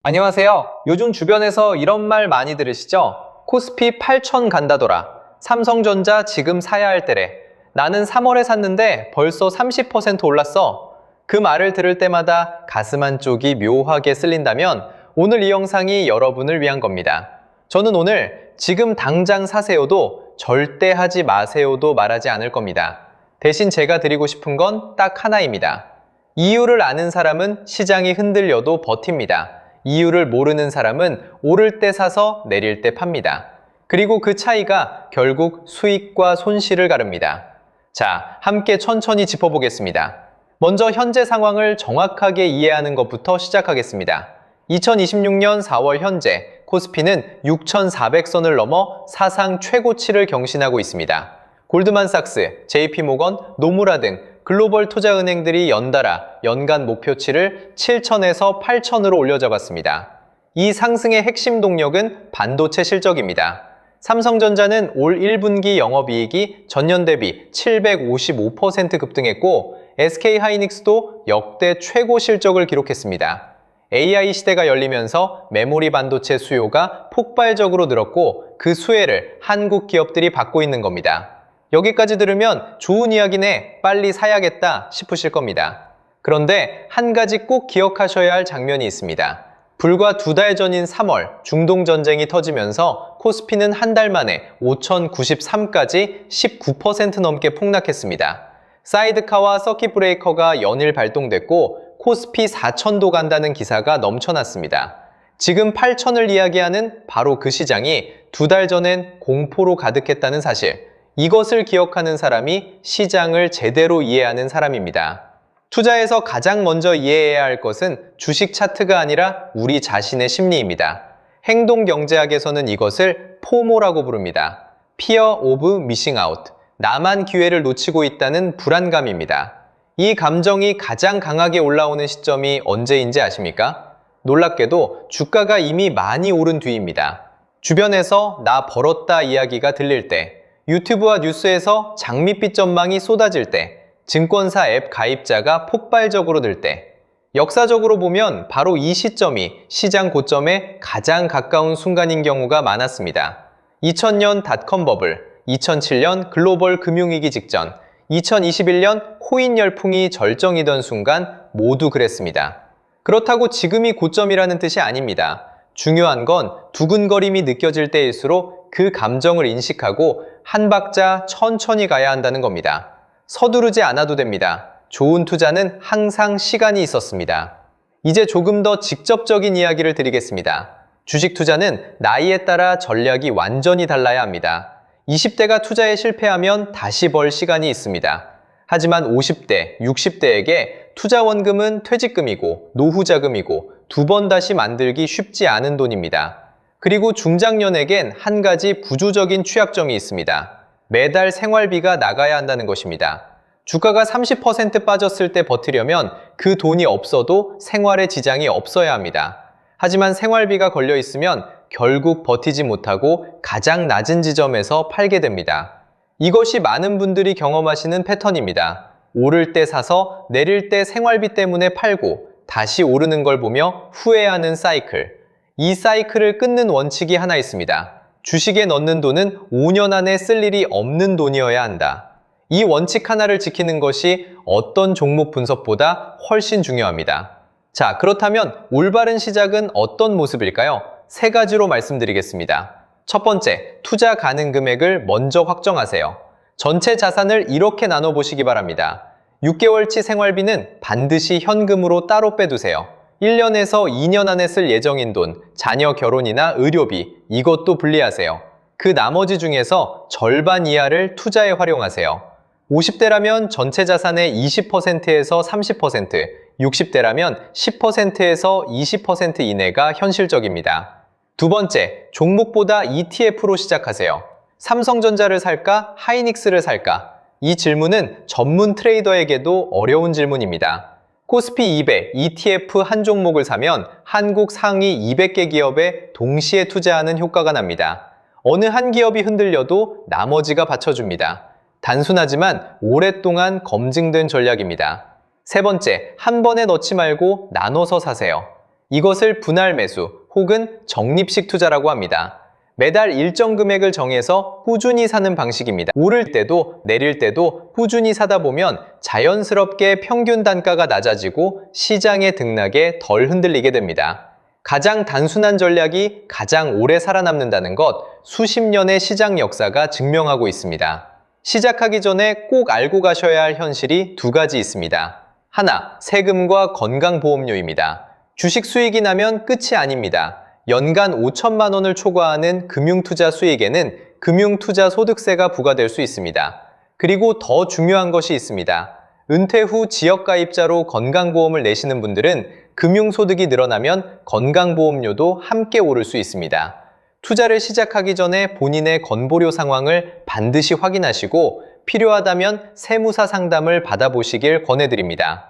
안녕하세요. 요즘 주변에서 이런 말 많이 들으시죠? 코스피 8천 간다더라. 삼성전자 지금 사야 할 때래. 나는 3월에 샀는데 벌써 30% 올랐어. 그 말을 들을 때마다 가슴 한쪽이 묘하게 쓸린다면 오늘 이 영상이 여러분을 위한 겁니다. 저는 오늘 지금 당장 사세요도 절대 하지 마세요도 말하지 않을 겁니다. 대신 제가 드리고 싶은 건 딱 하나입니다. 이유를 아는 사람은 시장이 흔들려도 버팁니다. 이유를 모르는 사람은 오를 때 사서 내릴 때 팝니다. 그리고 그 차이가 결국 수익과 손실을 가릅니다. 자, 함께 천천히 짚어보겠습니다. 먼저 현재 상황을 정확하게 이해하는 것부터 시작하겠습니다. 2026년 4월 현재 코스피는 6,400선을 넘어 사상 최고치를 경신하고 있습니다. 골드만삭스, JP모건, 노무라 등 글로벌 투자은행들이 연달아 연간 목표치를 7천에서 8천으로 올려잡았습니다. 이 상승의 핵심 동력은 반도체 실적입니다. 삼성전자는 올 1분기 영업이익이 전년 대비 755% 급등했고 SK하이닉스도 역대 최고 실적을 기록했습니다. AI 시대가 열리면서 메모리 반도체 수요가 폭발적으로 늘었고 그 수혜를 한국 기업들이 받고 있는 겁니다. 여기까지 들으면 좋은 이야기네, 빨리 사야겠다 싶으실 겁니다. 그런데 한 가지 꼭 기억하셔야 할 장면이 있습니다. 불과 2달 전인 3월 중동 전쟁이 터지면서 코스피는 한 달 만에 5,093까지 19% 넘게 폭락했습니다. 사이드카와 서킷 브레이커가 연일 발동됐고 코스피 4,000도 간다는 기사가 넘쳐났습니다. 지금 8,000을 이야기하는 바로 그 시장이 2달 전엔 공포로 가득했다는 사실, 이것을 기억하는 사람이 시장을 제대로 이해하는 사람입니다. 투자에서 가장 먼저 이해해야 할 것은 주식 차트가 아니라 우리 자신의 심리입니다. 행동경제학에서는 이것을 포모라고 부릅니다. Fear of Missing Out, 나만 기회를 놓치고 있다는 불안감입니다. 이 감정이 가장 강하게 올라오는 시점이 언제인지 아십니까? 놀랍게도 주가가 이미 많이 오른 뒤입니다. 주변에서 나 벌었다 이야기가 들릴 때, 유튜브와 뉴스에서 장밋빛 전망이 쏟아질 때, 증권사 앱 가입자가 폭발적으로 늘 때, 역사적으로 보면 바로 이 시점이 시장 고점에 가장 가까운 순간인 경우가 많았습니다. 2000년 닷컴 버블, 2007년 글로벌 금융위기 직전, 2021년 코인 열풍이 절정이던 순간 모두 그랬습니다. 그렇다고 지금이 고점이라는 뜻이 아닙니다. 중요한 건 두근거림이 느껴질 때일수록 그 감정을 인식하고 한 박자 천천히 가야 한다는 겁니다. 서두르지 않아도 됩니다. 좋은 투자는 항상 시간이 있었습니다. 이제 조금 더 직접적인 이야기를 드리겠습니다. 주식 투자는 나이에 따라 전략이 완전히 달라야 합니다. 20대가 투자에 실패하면 다시 벌 시간이 있습니다. 하지만 50대, 60대에게 투자 원금은 퇴직금이고 노후자금이고 2번 다시 만들기 쉽지 않은 돈입니다. 그리고 중장년에겐 한 가지 구조적인 취약점이 있습니다. 매달 생활비가 나가야 한다는 것입니다. 주가가 30% 빠졌을 때 버티려면 그 돈이 없어도 생활에 지장이 없어야 합니다. 하지만 생활비가 걸려 있으면 결국 버티지 못하고 가장 낮은 지점에서 팔게 됩니다. 이것이 많은 분들이 경험하시는 패턴입니다. 오를 때 사서 내릴 때 생활비 때문에 팔고 다시 오르는 걸 보며 후회하는 사이클. 이 사이클을 끊는 원칙이 하나 있습니다. 주식에 넣는 돈은 5년 안에 쓸 일이 없는 돈이어야 한다. 이 원칙 하나를 지키는 것이 어떤 종목 분석보다 훨씬 중요합니다. 자, 그렇다면 올바른 시작은 어떤 모습일까요? 3가지로 말씀드리겠습니다. 첫 번째, 투자 가능 금액을 먼저 확정하세요. 전체 자산을 이렇게 나눠보시기 바랍니다. 6개월치 생활비는 반드시 현금으로 따로 빼두세요. 1년에서 2년 안에 쓸 예정인 돈, 자녀 결혼이나 의료비, 이것도 분리하세요. 그 나머지 중에서 절반 이하를 투자에 활용하세요. 50대라면 전체 자산의 20%에서 30%, 60대라면 10%에서 20% 이내가 현실적입니다. 두 번째, 종목보다 ETF로 시작하세요. 삼성전자를 살까? 하이닉스를 살까? 이 질문은 전문 트레이더에게도 어려운 질문입니다. 코스피 200 ETF 한 종목을 사면 한국 상위 200개 기업에 동시에 투자하는 효과가 납니다. 어느 한 기업이 흔들려도 나머지가 받쳐줍니다. 단순하지만 오랫동안 검증된 전략입니다. 세 번째, 한 번에 넣지 말고 나눠서 사세요. 이것을 분할 매수 혹은 적립식 투자라고 합니다. 매달 일정 금액을 정해서 꾸준히 사는 방식입니다. 오를 때도 내릴 때도 꾸준히 사다 보면 자연스럽게 평균 단가가 낮아지고 시장의 등락에 덜 흔들리게 됩니다. 가장 단순한 전략이 가장 오래 살아남는다는 것, 수십 년의 시장 역사가 증명하고 있습니다. 시작하기 전에 꼭 알고 가셔야 할 현실이 두 가지 있습니다. 하나, 세금과 건강보험료입니다. 주식 수익이 나면 끝이 아닙니다. 연간 5천만 원을 초과하는 금융투자 수익에는 금융투자 소득세가 부과될 수 있습니다. 그리고 더 중요한 것이 있습니다. 은퇴 후 지역가입자로 건강보험을 내시는 분들은 금융소득이 늘어나면 건강보험료도 함께 오를 수 있습니다. 투자를 시작하기 전에 본인의 건보료 상황을 반드시 확인하시고 필요하다면 세무사 상담을 받아보시길 권해드립니다.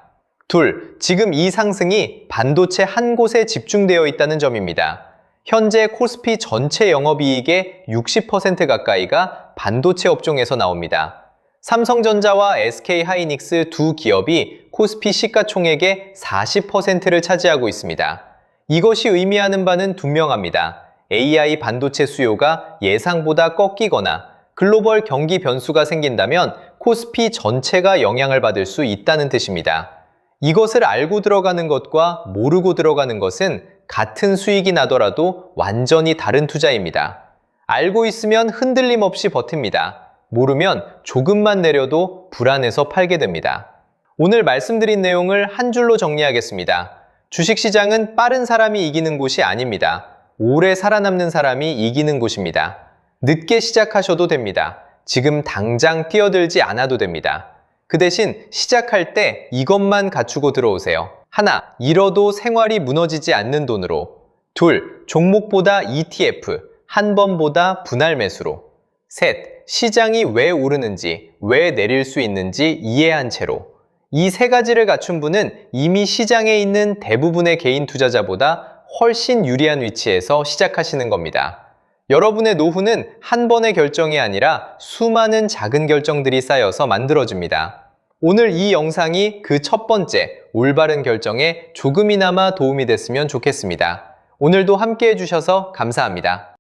둘, 지금 이 상승이 반도체 한 곳에 집중되어 있다는 점입니다. 현재 코스피 전체 영업이익의 60% 가까이가 반도체 업종에서 나옵니다. 삼성전자와 SK하이닉스 두 기업이 코스피 시가총액의 40%를 차지하고 있습니다. 이것이 의미하는 바는 분명합니다. AI 반도체 수요가 예상보다 꺾이거나 글로벌 경기 변수가 생긴다면 코스피 전체가 영향을 받을 수 있다는 뜻입니다. 이것을 알고 들어가는 것과 모르고 들어가는 것은 같은 수익이 나더라도 완전히 다른 투자입니다. 알고 있으면 흔들림 없이 버팁니다. 모르면 조금만 내려도 불안해서 팔게 됩니다. 오늘 말씀드린 내용을 한 줄로 정리하겠습니다. 주식시장은 빠른 사람이 이기는 곳이 아닙니다. 오래 살아남는 사람이 이기는 곳입니다. 늦게 시작하셔도 됩니다. 지금 당장 뛰어들지 않아도 됩니다. 그 대신 시작할 때 이것만 갖추고 들어오세요. 하나, 잃어도 생활이 무너지지 않는 돈으로. 둘, 종목보다 ETF, 한 번보다 분할 매수로. 셋, 시장이 왜 오르는지, 왜 내릴 수 있는지 이해한 채로. 이 세 가지를 갖춘 분은 이미 시장에 있는 대부분의 개인 투자자보다 훨씬 유리한 위치에서 시작하시는 겁니다. 여러분의 노후는 한 번의 결정이 아니라 수많은 작은 결정들이 쌓여서 만들어집니다. 오늘 이 영상이 그 첫 번째 올바른 결정에 조금이나마 도움이 됐으면 좋겠습니다. 오늘도 함께 해주셔서 감사합니다.